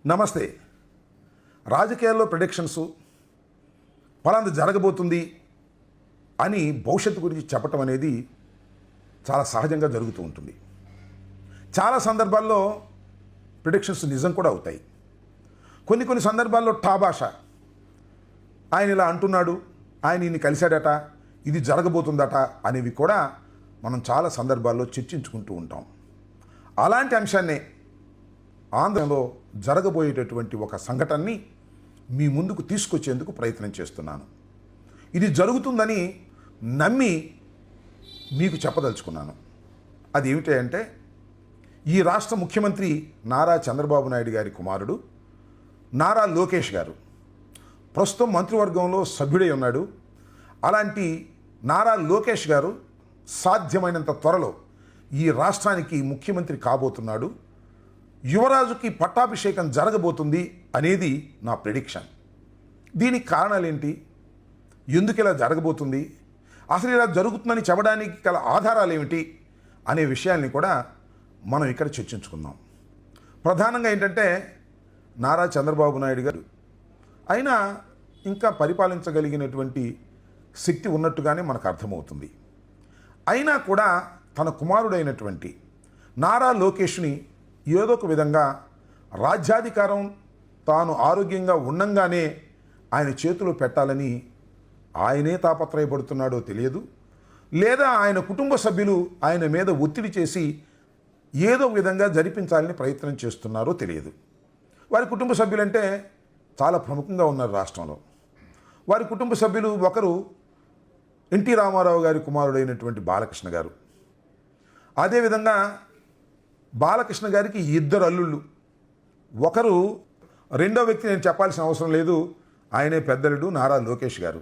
నమస్తే. రాజకీయాల్లో ప్రెడిక్షన్స్ ఫలాంది జరగబోతుంది అని భవిష్యత్తు గురించి చెప్పటం అనేది చాలా సహజంగా జరుగుతూ ఉంటుంది. చాలా సందర్భాల్లో ప్రెడిక్షన్స్ నిజం కూడా అవుతాయి. కొన్ని సందర్భాల్లో టాబాష, ఆయన ఇలా అంటున్నాడు, ఆయన ఈయన్ని కలిశాడట, ఇది జరగబోతుందట అనేవి కూడా మనం చాలా సందర్భాల్లో చర్చించుకుంటూ ఉంటాం. అలాంటి అంశాన్నే ఆంధ్రలో జరగబోయేటటువంటి ఒక సంఘటనని మీ ముందుకు తీసుకొచ్చేందుకు ప్రయత్నం చేస్తున్నాను. ఇది జరుగుతుందని నమ్మి మీకు చెప్పదలుచుకున్నాను. అది ఏమిటంటే, ఈ రాష్ట్ర ముఖ్యమంత్రి నారా చంద్రబాబు నాయుడు గారి కుమారుడు నారా లోకేష్ గారు ప్రస్తుతం మంత్రివర్గంలో సభ్యుడై ఉన్నాడు. అలాంటి నారా లోకేష్ గారు సాధ్యమైనంత త్వరలో ఈ రాష్ట్రానికి ముఖ్యమంత్రి కాబోతున్నాడు. యువరాజుకి పట్టాభిషేకం జరగబోతుంది అనేది నా ప్రెడిక్షన్. దీనికి కారణాలేంటి, ఎందుకు ఇలా జరగబోతుంది, అసలు ఇలా జరుగుతుందని చెప్పడానికి గల ఆధారాలు ఏమిటి అనే విషయాల్ని కూడా మనం ఇక్కడ చర్చించుకుందాం. ప్రధానంగా ఏంటంటే, నారా చంద్రబాబు నాయుడు గారు అయినా ఇంకా పరిపాలించగలిగినటువంటి శక్తి ఉన్నట్టుగానే మనకు అర్థమవుతుంది. అయినా కూడా తన కుమారుడైనటువంటి నారా లోకేష్ని ఏదో ఒక విధంగా రాజ్యాధికారం తాను ఆరోగ్యంగా ఉండంగానే ఆయన చేతిలో పెట్టాలని ఆయనే తాపత్రయపడుతున్నాడో తెలియదు, లేదా ఆయన కుటుంబ సభ్యులు ఆయన మీద ఒత్తిడి చేసి ఏదో విధంగా జరిపించాలని ప్రయత్నం చేస్తున్నారో తెలియదు. వారి కుటుంబ సభ్యులంటే చాలా ప్రముఖంగా ఉన్నారు రాష్ట్రంలో. వారి కుటుంబ సభ్యులు ఒకరు ఎన్టీ రామారావు గారి కుమారుడైనటువంటి బాలకృష్ణ గారు. అదేవిధంగా బాలకృష్ణ గారికి ఇద్దరు అల్లుళ్ళు. ఒకరు, రెండో వ్యక్తి నేను చెప్పాల్సిన అవసరం లేదు, ఆయనే పెద్దలుడు నారా లోకేష్ గారు,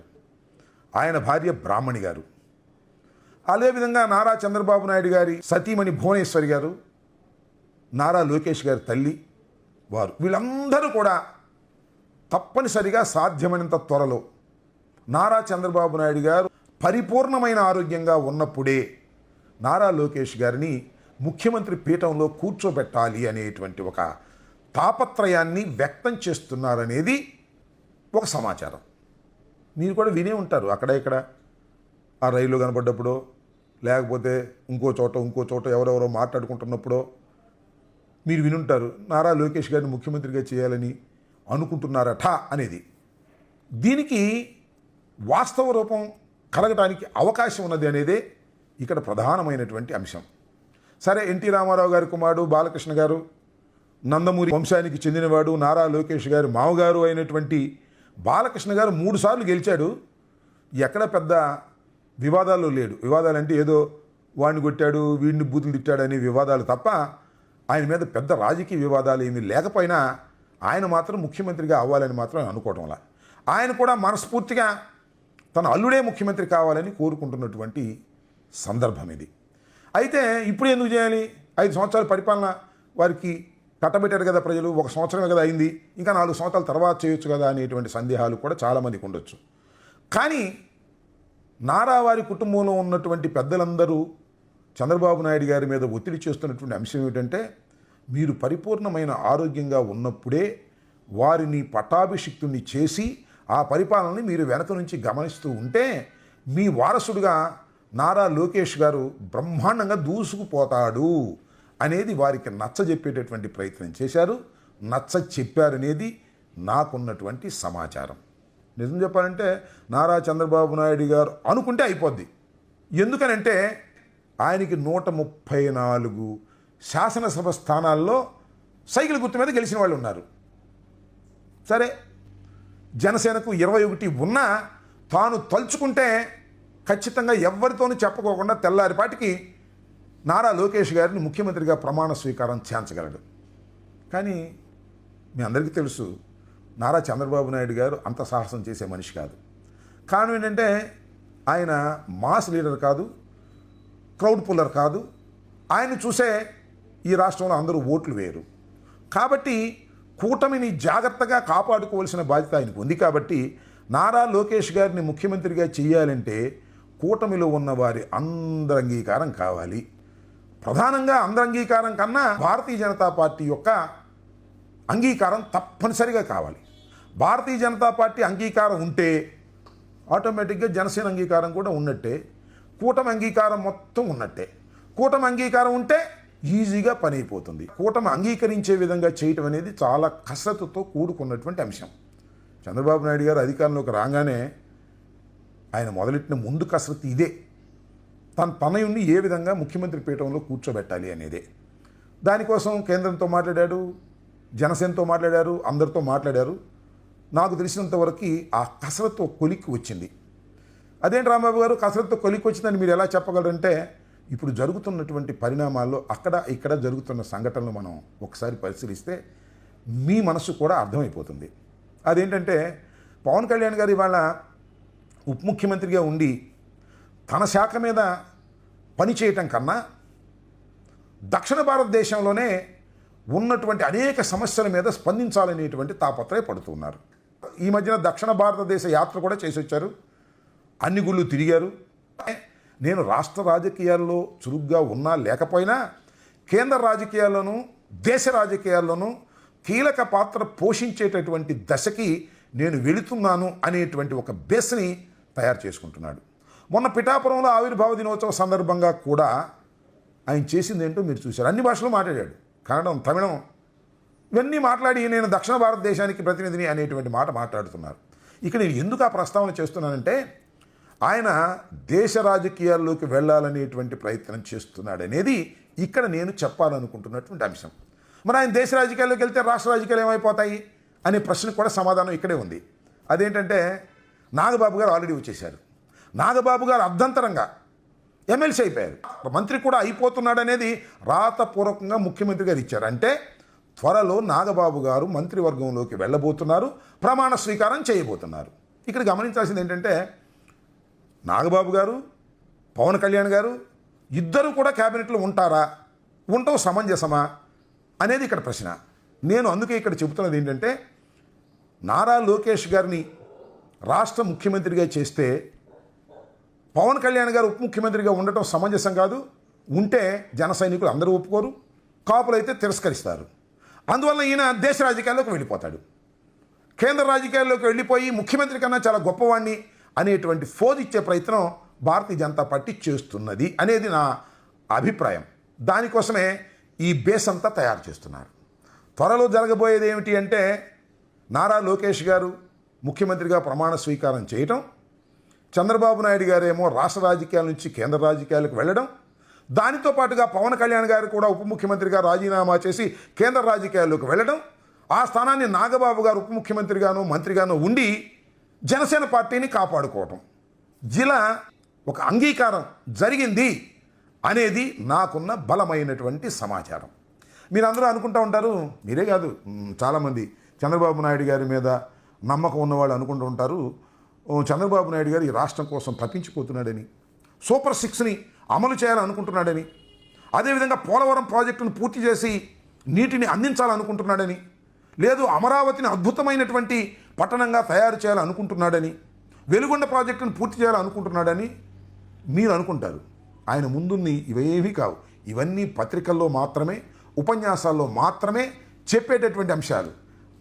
ఆయన భార్య బ్రాహ్మణి గారు. అదేవిధంగా నారా చంద్రబాబు నాయుడు గారి సతీమణి భువనేశ్వరి గారు, నారా లోకేష్ గారి తల్లి వారు. వీళ్ళందరూ కూడా తప్పనిసరిగా సాధ్యమైనంత త్వరలో నారా చంద్రబాబు నాయుడు గారు పరిపూర్ణమైన ఆరోగ్యంగా ఉన్నప్పుడే నారా లోకేష్ గారిని ముఖ్యమంత్రి పీఠంలో కూర్చోబెట్టాలి అనేటువంటి ఒక తాపత్రయాన్ని వ్యక్తం చేస్తున్నారనేది ఒక సమాచారం. మీరు కూడా వినే ఉంటారు, అక్కడ ఇక్కడ ఆ రైలు కనబడ్డప్పుడో, లేకపోతే ఇంకో చోట ఎవరెవరో మాట్లాడుకుంటున్నప్పుడో మీరు వినుంటారు, నారా లోకేష్ గారిని ముఖ్యమంత్రిగా చేయాలని అనుకుంటున్నారట అనేది. దీనికి వాస్తవ రూపం కలగటానికి అవకాశం ఉన్నది అనేదే ఇక్కడ ప్రధానమైనటువంటి అంశం. సరే, ఎన్టీ రామారావు గారి కుమారుడు బాలకృష్ణ గారు నందమూరి వంశానికి చెందినవాడు, నారా లోకేష్ గారి మామగారు అయినటువంటి బాలకృష్ణ గారు 3 సార్లు గెలిచాడు. ఎక్కడ పెద్ద వివాదాల్లో లేడు. వివాదాలంటే ఏదో వాడిని కొట్టాడు, వీడిని బూతులు తిట్టాడు అనే వివాదాలు తప్ప ఆయన మీద పెద్ద రాజకీయ వివాదాలు ఏమీ లేకపోయినా ఆయన మాత్రం ముఖ్యమంత్రిగా అవ్వాలని మాత్రం అనుకోవటంలా. ఆయన కూడా మనస్ఫూర్తిగా తన అల్లుడే ముఖ్యమంత్రి కావాలని కోరుకుంటున్నటువంటి సందర్భం ఇది. అయితే ఇప్పుడు ఎందుకు చేయాలి? 5 సంవత్సరాల పరిపాలన వారికి కట్టబెట్టారు కదా ప్రజలు, 1 సంవత్సరమే కదా అయింది, ఇంకా 4 సంవత్సరాల తర్వాత చేయొచ్చు కదా అనేటువంటి సందేహాలు కూడా చాలామందికి ఉండొచ్చు. కానీ నారా వారి కుటుంబంలో ఉన్నటువంటి పెద్దలందరూ చంద్రబాబు నాయుడు గారి మీద ఒత్తిడి చేస్తున్నటువంటి అంశం ఏమిటంటే, మీరు పరిపూర్ణమైన ఆరోగ్యంగా ఉన్నప్పుడే వారిని పట్టాభిషిక్తుని చేసి ఆ పరిపాలనని మీరు వెనక నుంచి గమనిస్తూ ఉంటే మీ వారసుడుగా నారా లోకేష్ గారు బ్రహ్మాండంగా దూసుకుపోతాడు అనేది వారికి నచ్చజెప్పేటటువంటి ప్రయత్నం చేశారు, చెప్పారనేది నాకున్నటువంటి సమాచారం. నిజం చెప్పాలంటే నారా చంద్రబాబు నాయుడు గారు అనుకుంటే అయిపోద్ది. ఎందుకనంటే ఆయనకి 134 శాసనసభ స్థానాల్లో సైకిల్ గుర్తు మీద గెలిచిన వాళ్ళు ఉన్నారు. సరే, జనసేనకు 21 ఉన్నా తాను తలుచుకుంటే ఖచ్చితంగా ఎవరితోనూ చెప్పుకోకుండా తెల్లారిపాటికి నారా లోకేష్ గారిని ముఖ్యమంత్రిగా ప్రమాణ స్వీకారం చేయించగలడు. కానీ మీ అందరికీ తెలుసు, నారా చంద్రబాబు నాయుడు గారు అంత సాహసం చేసే మనిషి కాదు. కారణం ఏంటంటే, ఆయన మాస్ లీడర్ కాదు, క్రౌడ్ పుల్లర్ కాదు. ఆయన చూసే ఈ రాష్ట్రంలో అందరూ ఓట్లు వేయరు. కాబట్టి కూటమిని జాగ్రత్తగా కాపాడుకోవాల్సిన బాధ్యత ఆయనకు ఉంది. కాబట్టి నారా లోకేష్ గారిని ముఖ్యమంత్రిగా చేయాలంటే కూటమిలో ఉన్న వారి అందరి అంగీకారం కావాలి. ప్రధానంగా అందరి అంగీకారం కన్నా భారతీయ జనతా పార్టీ యొక్క అంగీకారం తప్పనిసరిగా కావాలి. భారతీయ జనతా పార్టీ అంగీకారం ఉంటే ఆటోమేటిక్గా జనసేన అంగీకారం కూడా ఉన్నట్టే, కూటమి అంగీకారం మొత్తం ఉన్నట్టే. కూటమి అంగీకారం ఉంటే ఈజీగా పని అయిపోతుంది. కూటమి అంగీకరించే విధంగా చేయటం అనేది చాలా కసరత్తుతో కూడుకున్నటువంటి అంశం. చంద్రబాబు నాయుడు గారు అధికారంలోకి రాగానే ఆయన మొదలెట్టిన ముందు కసరత్తు ఇదే. తన తనయుణ్ణి ఏ విధంగా ముఖ్యమంత్రి పీఠంలో కూర్చోబెట్టాలి అనేదే. దానికోసం కేంద్రంతో మాట్లాడాడు, జనసేనతో మాట్లాడారు, అందరితో మాట్లాడారు. నాకు తెలిసినంతవరకు ఆ కసరత్తు కొలిక్కి వచ్చింది. అదేంటి రాంబాబు గారు కసరత్తు కొలిక్కి వచ్చిందని మీరు ఎలా చెప్పగలరంటే, ఇప్పుడు జరుగుతున్నటువంటి పరిణామాల్లో అక్కడ ఇక్కడ జరుగుతున్న సంఘటనలు మనం ఒకసారి పరిశీలిస్తే మీ మనసు కూడా అర్థమైపోతుంది. అదేంటంటే పవన్ కళ్యాణ్ గారు ఇవాళ ఉప ముఖ్యమంత్రిగా ఉండి తన శాఖ మీద పనిచేయటం కన్నా దక్షిణ భారతదేశంలోనే ఉన్నటువంటి అనేక సమస్యల మీద స్పందించాలనేటువంటి తాపత్రయపడుతున్నారు. ఈ మధ్యన దక్షిణ భారతదేశ యాత్ర కూడా చేసి వచ్చారు, అన్ని గుళ్ళు తిరిగారు. నేను రాష్ట్ర రాజకీయాల్లో చురుగ్గా ఉన్నా లేకపోయినా కేంద్ర రాజకీయాల్లోనూ దేశ రాజకీయాల్లోనూ కీలక పాత్ర పోషించేటటువంటి దశకి నేను వెళుతున్నాను అనేటువంటి ఒక బేస్ని తయారు చేసుకుంటున్నాడు. మొన్న పిఠాపురంలో ఆవిర్భావ దినోత్సవ సందర్భంగా కూడా ఆయన చేసింది ఏంటో మీరు చూశారు. అన్ని భాషలు మాట్లాడాడు, కన్నడం, తమిళం ఇవన్నీ మాట్లాడి నేను దక్షిణ భారతదేశానికి ప్రతినిధిని అనేటువంటి మాట మాట్లాడుతున్నారు. ఇక నేను ఎందుకు ఆ ప్రస్తావన చేస్తున్నానంటే ఆయన దేశ రాజకీయాల్లోకి వెళ్ళాలనేటువంటి ప్రయత్నం చేస్తున్నాడనేది ఇక్కడ నేను చెప్పాలనుకుంటున్నటువంటి అంశం. మరి ఆయన దేశ రాజకీయాల్లోకి వెళ్తే రాష్ట్ర రాజకీయాలు ఏమైపోతాయి అనే ప్రశ్నకు కూడా సమాధానం ఇక్కడే ఉంది. అదేంటంటే నాగబాబు గారు ఆల్రెడీ వచ్చేశారు. నాగబాబు గారు అర్ధంతరంగా ఎమ్మెల్సీ అయిపోయారు, మంత్రి కూడా అయిపోతున్నాడనేది రాతపూర్వకంగా ముఖ్యమంత్రి గారు ఇచ్చారు. అంటే త్వరలో నాగబాబు గారు మంత్రివర్గంలోకి వెళ్ళబోతున్నారు, ప్రమాణ స్వీకారం చేయబోతున్నారు. ఇక్కడ గమనించాల్సింది ఏంటంటే నాగబాబు గారు, పవన్ కళ్యాణ్ గారు ఇద్దరు కూడా క్యాబినెట్లో ఉంటారా, ఉండవు సమంజసమా అనేది ఇక్కడ ప్రశ్న. నేను అందుకే ఇక్కడ చెబుతున్నది ఏంటంటే నారా లోకేష్ గారిని రాష్ట్ర ముఖ్యమంత్రిగా చేస్తే పవన్ కళ్యాణ్ గారు ఉప ముఖ్యమంత్రిగా ఉండటం సమంజసం కాదు. ఉంటే జన సైనికులు అందరూ ఒప్పుకోరు, కాపులు అయితే తిరస్కరిస్తారు. అందువల్ల ఈయన దేశ రాజకీయాల్లోకి వెళ్ళిపోతాడు. కేంద్ర రాజకీయాల్లోకి వెళ్ళిపోయి ముఖ్యమంత్రి కన్నా చాలా గొప్పవాణ్ణి అనేటువంటి ఫోజ్ ఇచ్చే ప్రయత్నం భారతీయ జనతా పార్టీ చేస్తున్నది అనేది నా అభిప్రాయం. దానికోసమే ఈ బేస్ అంతా తయారు చేస్తున్నారు. త్వరలో జరగబోయేది ఏమిటి అంటే నారా లోకేష్ గారు ముఖ్యమంత్రిగా ప్రమాణ స్వీకారం చేయటం, చంద్రబాబు నాయుడు గారేమో రాష్ట్ర రాజకీయాల నుంచి కేంద్ర రాజకీయాలకు వెళ్ళడం, దానితో పాటుగా పవన్ కళ్యాణ్ గారు కూడా ఉప ముఖ్యమంత్రిగా రాజీనామా చేసి కేంద్ర రాజకీయాల్లోకి వెళ్ళడం, ఆ స్థానాన్ని నాగబాబు గారు ఉప ముఖ్యమంత్రిగాను మంత్రిగాను ఉండి జనసేన పార్టీని కాపాడుకోవటం. జిలా ఒక అంగీకారం జరిగింది అనేది నాకున్న బలమైనటువంటి సమాచారం. మీరందరూ అనుకుంటూ ఉంటారు, మీరే కాదు చాలామంది చంద్రబాబు నాయుడు గారి మీద నమ్మకం ఉన్నవాళ్ళు అనుకుంటూ ఉంటారు, చంద్రబాబు నాయుడు గారు ఈ రాష్ట్రం కోసం తప్పించిపోతున్నాడని, సూపర్ 6ని అమలు చేయాలనుకుంటున్నాడని, అదేవిధంగా పోలవరం ప్రాజెక్టును పూర్తి చేసి నీటిని అందించాలనుకుంటున్నాడని, లేదు అమరావతిని అద్భుతమైనటువంటి పట్టణంగా తయారు చేయాలనుకుంటున్నాడని, వెలుగొండ ప్రాజెక్టును పూర్తి చేయాలనుకుంటున్నాడని మీరు అనుకుంటారు. ఆయన ముందున్ని ఇవేమీ కావు. ఇవన్నీ పత్రికల్లో మాత్రమే, ఉపన్యాసాల్లో మాత్రమే చెప్పేటటువంటి అంశాలు.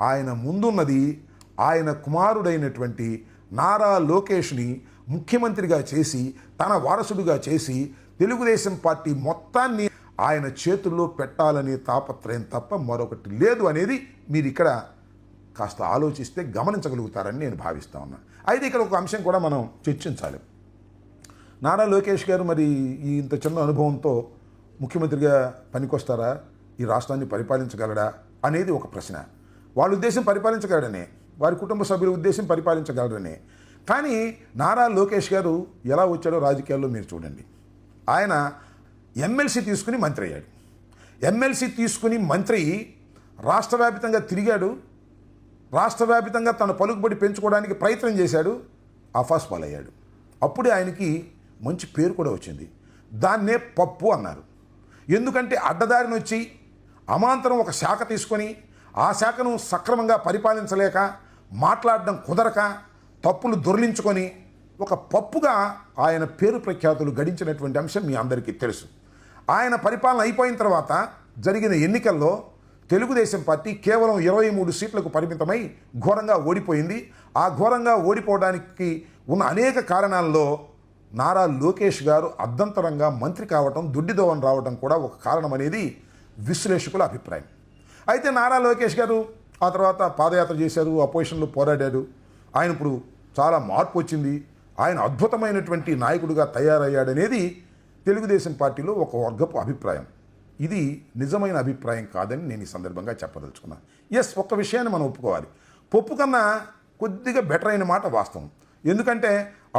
ఆయన ముందున్నది ఆయన కుమారుడైనటువంటి నారా లోకేష్ని ముఖ్యమంత్రిగా చేసి తన వారసుడిగా చేసి తెలుగుదేశం పార్టీ మొత్తాన్ని ఆయన చేతుల్లో పెట్టాలనే తాపత్రయం తప్ప మరొకటి లేదు అనేది మీరు ఇక్కడ కాస్త ఆలోచిస్తే గమనించగలుగుతారని నేను భావిస్తా ఉన్నాను. అయితే ఇక్కడ ఒక అంశం కూడా మనం చర్చించాలి. నారా లోకేష్ గారు మరి ఈ ఇంత చిన్న అనుభవంతో ముఖ్యమంత్రిగా పనికొస్తారా, ఈ రాష్ట్రాన్ని పరిపాలించగలడా అనేది ఒక ప్రశ్న. వాళ్ళ ఉద్దేశం పరిపాలించగలడనే, వారి కుటుంబ సభ్యుల ఉద్దేశం పరిపాలించగలడనే. కానీ నారా లోకేష్ గారు ఎలా వచ్చాడో రాజకీయాల్లో మీరు చూడండి. ఆయన ఎమ్మెల్సీ తీసుకుని మంత్రి అయ్యాడు. ఎమ్మెల్సీ తీసుకుని మంత్రి రాష్ట్ర వ్యాపితంగా తిరిగాడు, రాష్ట్ర వ్యాపితంగా తన పలుకుబడి పెంచుకోవడానికి ప్రయత్నం చేశాడు, ఆఫాస్ పాలయ్యాడు. అప్పుడే ఆయనకి మంచి పేరు కూడా వచ్చింది. దాన్నే పప్పు అన్నారు. ఎందుకంటే అడ్డదారిని వచ్చి అమాంతరం ఒక శాఖ తీసుకొని ఆ శాఖను సక్రమంగా పరిపాలించలేక, మాట్లాడడం కుదరక, తప్పులు దొర్లించుకొని ఒక పప్పుగా ఆయన పేరు ప్రఖ్యాతులు గడించినటువంటి అంశం మీ అందరికీ తెలుసు. ఆయన పరిపాలన అయిపోయిన తర్వాత జరిగిన ఎన్నికల్లో తెలుగుదేశం పార్టీ కేవలం 23 సీట్లకు పరిమితమై ఘోరంగా ఓడిపోయింది. ఆ ఘోరంగా ఓడిపోవడానికి ఉన్న అనేక కారణాల్లో నారా లోకేష్ గారు అర్ధంతరంగా మంత్రి కావటం, దుడ్డిదోవన రావడం కూడా ఒక కారణం అనేది విశ్లేషకుల అభిప్రాయం. అయితే నారా లోకేష్ గారు ఆ తర్వాత పాదయాత్ర చేశారు, అపోజిషన్లో పోరాడారు. ఆయన ఇప్పుడు చాలా మార్పు వచ్చింది, ఆయన అద్భుతమైనటువంటి నాయకుడిగా తయారయ్యాడనేది తెలుగుదేశం పార్టీలో ఒక వర్గపు అభిప్రాయం. ఇది నిజమైన అభిప్రాయం కాదని నేను ఈ సందర్భంగా చెప్పదలుచుకున్నాను. ఎస్, ఒక్క విషయాన్ని మనం ఒప్పుకోవాలి. పప్పు కన్నా కొద్దిగా బెటర్ అయిన మాట వాస్తవం. ఎందుకంటే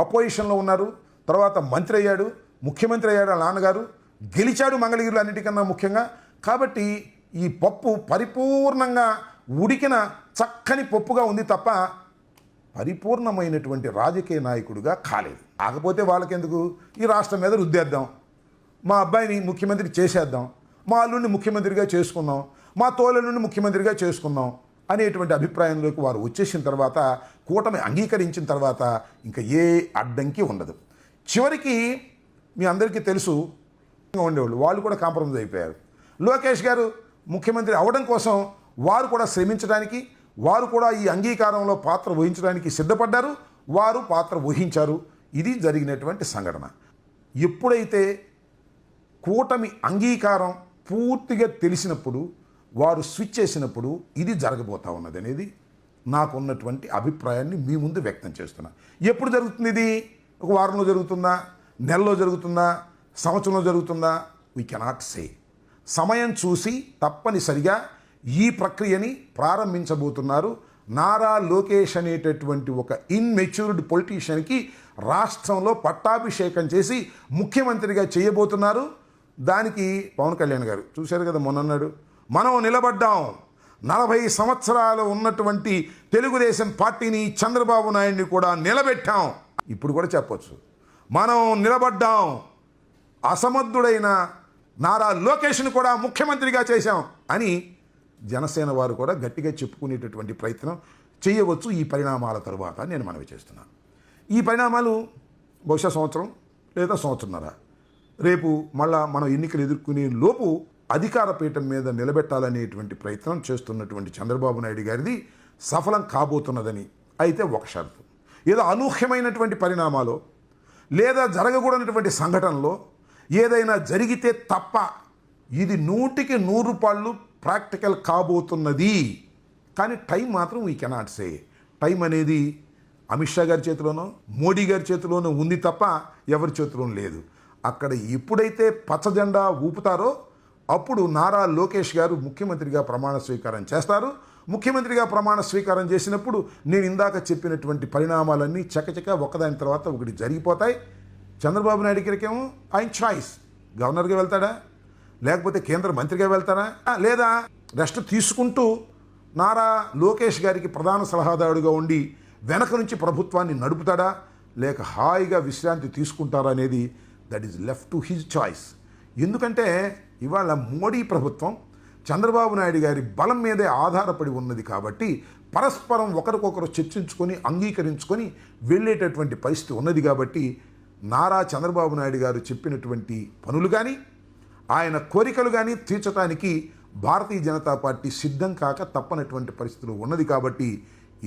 అపోజిషన్లో ఉన్నారు, తర్వాత మంత్రి అయ్యాడు, ముఖ్యమంత్రి అయ్యాడు, వాళ్ళ నాన్నగారు గెలిచాడు మంగళగిరిలో అన్నిటికన్నా ముఖ్యంగా. కాబట్టి ఈ పప్పు పరిపూర్ణంగా ఉడికిన చక్కని పప్పుగా ఉంది తప్ప పరిపూర్ణమైనటువంటి రాజకీయ నాయకుడిగా కాలేదు. కాకపోతే వాళ్ళకెందుకు, ఈ రాష్ట్రం మీద రుద్దేద్దాం, మా అబ్బాయిని ముఖ్యమంత్రి చేసేద్దాం, మా అల్లుడిని ముఖ్యమంత్రిగా చేసుకుందాం, మా తోలల్లుడిని ముఖ్యమంత్రిగా చేసుకుందాం అనేటువంటి అభిప్రాయంలోకి వారు వచ్చేసిన తర్వాత, కూటమి అంగీకరించిన తర్వాత ఇంకా ఏ అడ్డంకి ఉండదు. చివరికి మీ అందరికీ తెలుసు, ఉండేవాళ్ళు వాళ్ళు కూడా కాంప్రమైజ్ అయిపోయారు. లోకేష్ గారు ముఖ్యమంత్రి అవడం కోసం వారు కూడా శ్రమించడానికి, వారు కూడా ఈ అంగీకారంలో పాత్ర వహించడానికి సిద్ధపడ్డారు, వారు పాత్ర వహించారు. ఇది జరిగినటువంటి సంఘటన. ఎప్పుడైతే కూటమి అంగీకారం పూర్తిగా తెలిసినప్పుడు, వారు స్విచ్ చేసినప్పుడు ఇది జరగబోతా ఉన్నది అనేది నాకున్నటువంటి అభిప్రాయాన్ని మీ ముందు వ్యక్తం చేస్తున్నా. ఎప్పుడు జరుగుతుంది ఇది? ఒక వారంలో జరుగుతుందా, నెలలో జరుగుతుందా, సంవత్సరంలో జరుగుతుందా? We cannot say. సమయం చూసి తప్పనిసరిగా ఈ ప్రక్రియని ప్రారంభించబోతున్నారు. నారా లోకేష్ అనేటటువంటి ఒక ఇన్మెచ్యూర్డ్ పొలిటీషియన్కి రాష్ట్రంలో పట్టాభిషేకం చేసి ముఖ్యమంత్రిగా చేయబోతున్నారు. దానికి పవన్ కళ్యాణ్ గారు చూశారు కదా, మొన్నన్నాడు, మనం నిలబడ్డాం, 40 సంవత్సరాలు ఉన్నటువంటి తెలుగుదేశం పార్టీని, చంద్రబాబు నాయుడిని కూడా నిలబెట్టాం. ఇప్పుడు కూడా చెప్పొచ్చు, మనం నిలబడ్డాం, అసమర్థుడైన నారా లోకేష్ను కూడా ముఖ్యమంత్రిగా చేశాం అని జనసేన వారు కూడా గట్టిగా చెప్పుకునేటటువంటి ప్రయత్నం చేయవచ్చు ఈ పరిణామాల తరువాత నేను మనవి చేస్తున్నాను. ఈ పరిణామాలు బహుశా సంవత్సరం లేదా సంవత్సరంన్నర, రేపు మళ్ళా మనం ఎన్నికలు ఎదుర్కొనే లోపు అధికార పీఠం మీద నిలబెట్టాలనేటువంటి ప్రయత్నం చేస్తున్నటువంటి చంద్రబాబు నాయుడు గారిది సఫలం కాబోతున్నదని. అయితే ఒక షరతు, ఏదో అనూహ్యమైనటువంటి పరిణామాలు లేదా జరగకూడనటువంటి సంఘటనలో ఏదైనా జరిగితే తప్ప ఇది 100కి 100 ప్రాక్టికల్ కాబోతున్నది. కానీ టైం మాత్రం వీ కెనాట్ సే. టైం అనేది అమిత్ షా గారి చేతిలోనో, మోడీ గారి చేతిలోనో ఉంది తప్ప ఎవరి చేతిలోనూ లేదు. అక్కడ ఎప్పుడైతే పచ్చజెండా ఊపుతారో అప్పుడు నారా లోకేష్ గారు ముఖ్యమంత్రిగా ప్రమాణ స్వీకారం చేస్తారు. ముఖ్యమంత్రిగా ప్రమాణ స్వీకారం చేసినప్పుడు నేను ఇందాక చెప్పినటువంటి పరిణామాలన్నీ చకచక ఒకదాని తర్వాత ఒకటి జరిగిపోతాయి. చంద్రబాబు నాయుడు గారికేమో ఆయన చాయిస్, గవర్నర్గా వెళ్తాడా, లేకపోతే కేంద్ర మంత్రిగా వెళ్తారా, లేదా రెస్ట్ తీసుకుంటూ నారా లోకేష్ గారికి ప్రధాన సలహాదారుడిగా ఉండి వెనక నుంచి ప్రభుత్వాన్ని నడుపుతాడా, లేక హాయిగా విశ్రాంతి తీసుకుంటారా అనేది that is left to his choice. ఎందుకంటే ఇవాళ మోడీ ప్రభుత్వం చంద్రబాబు నాయుడు గారి బలం మీదే ఆధారపడి ఉన్నది కాబట్టి పరస్పరం ఒకరికొకరు చర్చించుకొని అంగీకరించుకొని వెళ్ళేటటువంటి పరిస్థితి ఉన్నది. కాబట్టి నారా చంద్రబాబు నాయుడు గారు చెప్పినటువంటి పనులు కానీ, ఆయన కోరికలు కానీ తీర్చడానికి భారతీయ జనతా పార్టీ సిద్ధం కాక తప్పనటువంటి పరిస్థితులు ఉన్నది. కాబట్టి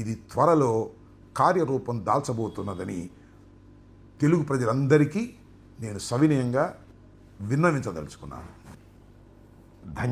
ఇది త్వరలో కార్యరూపం దాల్చబోతున్నదని తెలుగు ప్రజలందరికీ నేను సవినయంగా విన్నవించదలుచుకున్నాను. ధన్యవాదాలు.